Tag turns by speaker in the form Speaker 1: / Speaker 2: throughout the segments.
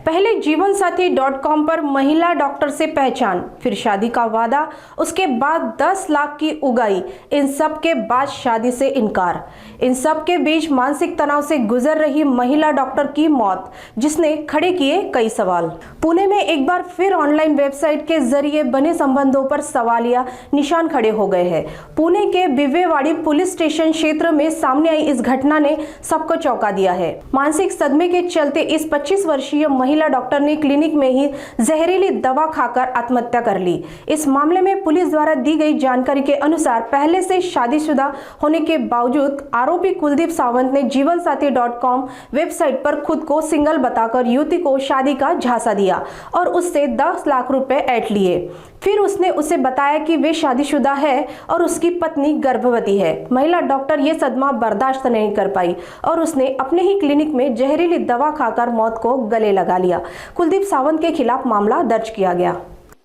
Speaker 1: पहले जीवनसाथी.com पर महिला डॉक्टर से पहचान, फिर शादी का वादा, उसके बाद 10 लाख की उगाई, इन सब के बाद शादी से इनकार। इन सब के बीच मानसिक तनाव से गुजर रही महिला डॉक्टर की मौत, जिसने खड़े किए कई सवाल। पुणे में एक बार फिर ऑनलाइन वेबसाइट के जरिए बने संबंधों पर सवालिया निशान खड़े हो गए हैं। पुणे के बिवेवाड़ी पुलिस स्टेशन क्षेत्र में सामने आई इस घटना ने सबको चौंका दिया है। मानसिक सदमे के चलते इस 25 वर्षीय महिला डॉक्टर ने क्लिनिक में ही जहरीली दवा खाकर आत्महत्या कर ली। इस मामले में पुलिस द्वारा दी गई जानकारी के अनुसार पहले से शादीशुदा होने के बावजूद आरोपी कुलदीप सावंत ने जीवनसाथी.com वेबसाइट पर खुद को सिंगल बताकर युवती को शादी का झांसा दिया और उससे 10 लाख रुपए ऐंठ लिए। फिर उसने उसे बताया कि वे शादीशुदा है और उसकी पत्नी गर्भवती है। महिला डॉक्टर ये सदमा बर्दाश्त नहीं कर पाई और उसने अपने ही क्लिनिक में जहरीली दवा खाकर मौत को गले लगा लिया। कुलदीप सावंत के खिलाफ मामला दर्ज किया गया।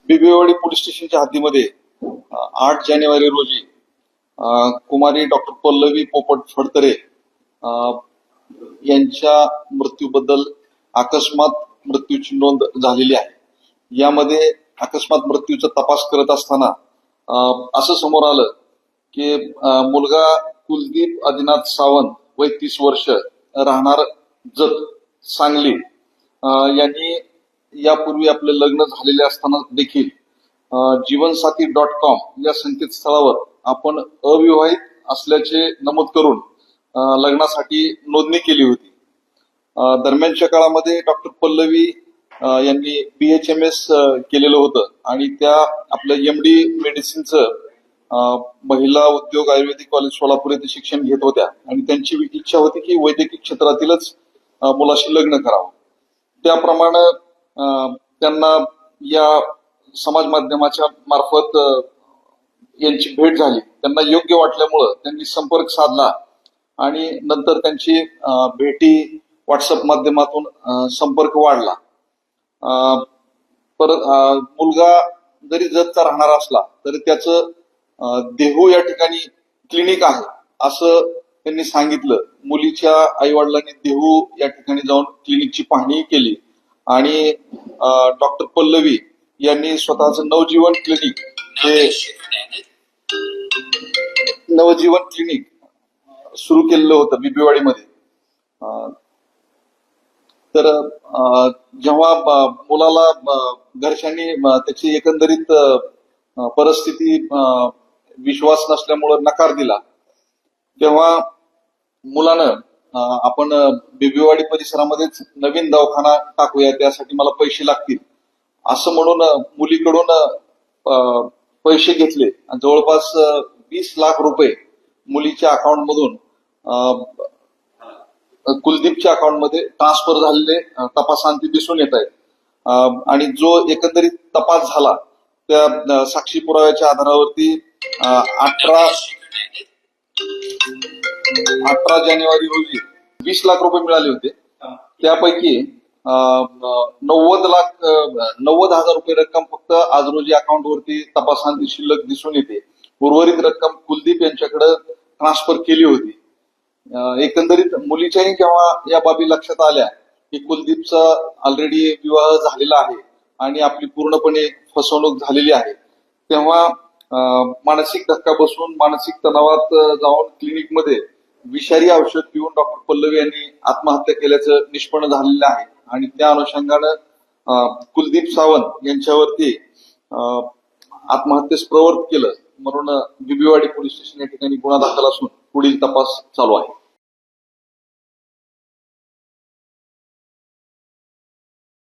Speaker 2: बिबवेवाडी पोलीस स्टेशनच्या हद्दीमध्ये 8 जानेवारी रोजी कुमारी डॉक्टर पल्लवी पोपट फडतरे यांच्या मृत्यूबद्दल अकस्मात मृत्यूची नोंद झालेली आहे। यामध्ये अकस्मात मृत्यूचा तपास करत असताना असं समोर आलं की मुलगा कुलदीप आदिनाथ सावंत वय 30 वर्ष राहणार जत सांगली यांनी यापूर्वी आपले लग्न झालेले असताना देखील जीवनसाथी.com या संकेतस्थळावर आपण अविवाहित असल्याचे नमूद करून लग्नासाठी नोंदणी केली होती। दरम्यानच्या काळामध्ये डॉक्टर पल्लवी यांनी BHMS केलेलं होतं आणि त्या आपलं MD मेडिसिनचं महिला उद्योग आयुर्वेदिक कॉलेज सोलापूर येथे शिक्षण घेत होत्या आणि त्यांची इच्छा होती की वैद्यकीय क्षेत्रातीलच मुलाशी लग्न करावं। त्याप्रमाणे त्यांना या समाज माध्यमाच्या मार्फत यांची भेट झाली। त्यांना योग्य वाटल्यामुळे त्यांनी संपर्क साधला आणि नंतर त्यांची भेटी व्हॉट्सअप माध्यमातून संपर्क वाढला। परत मुलगा जरी जतचा राहणार असला तरी त्याचं देहू या ठिकाणी क्लिनिक आहे असं त्यांनी सांगितलं। मुलीच्या आई वडिलांनी देहू या ठिकाणी जाऊन क्लिनिकची पाहणी केली आणि डॉक्टर पल्लवी यांनी स्वतःचं नवजीवन क्लिनिक सुरू केलेलं होतं बिबवेवाडीमध्ये। तर जेव्हा मुलाला घरच्यांनी त्याची एकंदरीत परिस्थिती विश्वास नसल्यामुळे नकार दिला, तेव्हा मुलानं आपण बिबवेवाडी परिसरामध्येच नवीन दवाखाना टाकूया, त्यासाठी मला पैसे लागतील असं म्हणून मुलीकडून पैसे घेतले आणि जवळपास 20 लाख रुपये मुलीच्या अकाउंट मधून कुलदीपच्या अकाउंट मध्ये ट्रान्सफर झालेले तपासांती दिसून येत आहेत। आणि जो एकंदरीत तपास झाला त्या साक्षी पुराव्याच्या आधारावरती 18 जानेवारी रोजी 20 लाख रुपये मिळाले होते। त्यापैकी 90,000 रुपये रक्कम फक्त आज रोजी अकाउंट वरती तपासांती शिल्लक दिसून येते। उर्वरित रक्कम कुलदीप यांच्याकडे ट्रान्सफर केली होती। एकंदरीत मुलीच्याही जेव्हा या बाबी लक्षात आल्या की कुलदीपचा ऑलरेडी विवाह झालेला आहे आणि आपली पूर्णपणे फसवणूक झालेली आहे, तेव्हा मानसिक धक्का बसून मानसिक तणावात जाऊन क्लिनिकमध्ये विषारी औषध पिऊन डॉक्टर पल्लवी यांनी आत्महत्या केल्याचं निष्पन्न झालेलं आहे। आणि त्या अनुषंगानं कुलदीप सावंत यांच्यावरती आत्महत्येस प्रवृत्त केलं म्हणून बिबवेवाडी पोलीस स्टेशन या ठिकाणी गुन्हा दाखल असून पुढील तपास चालू आहे।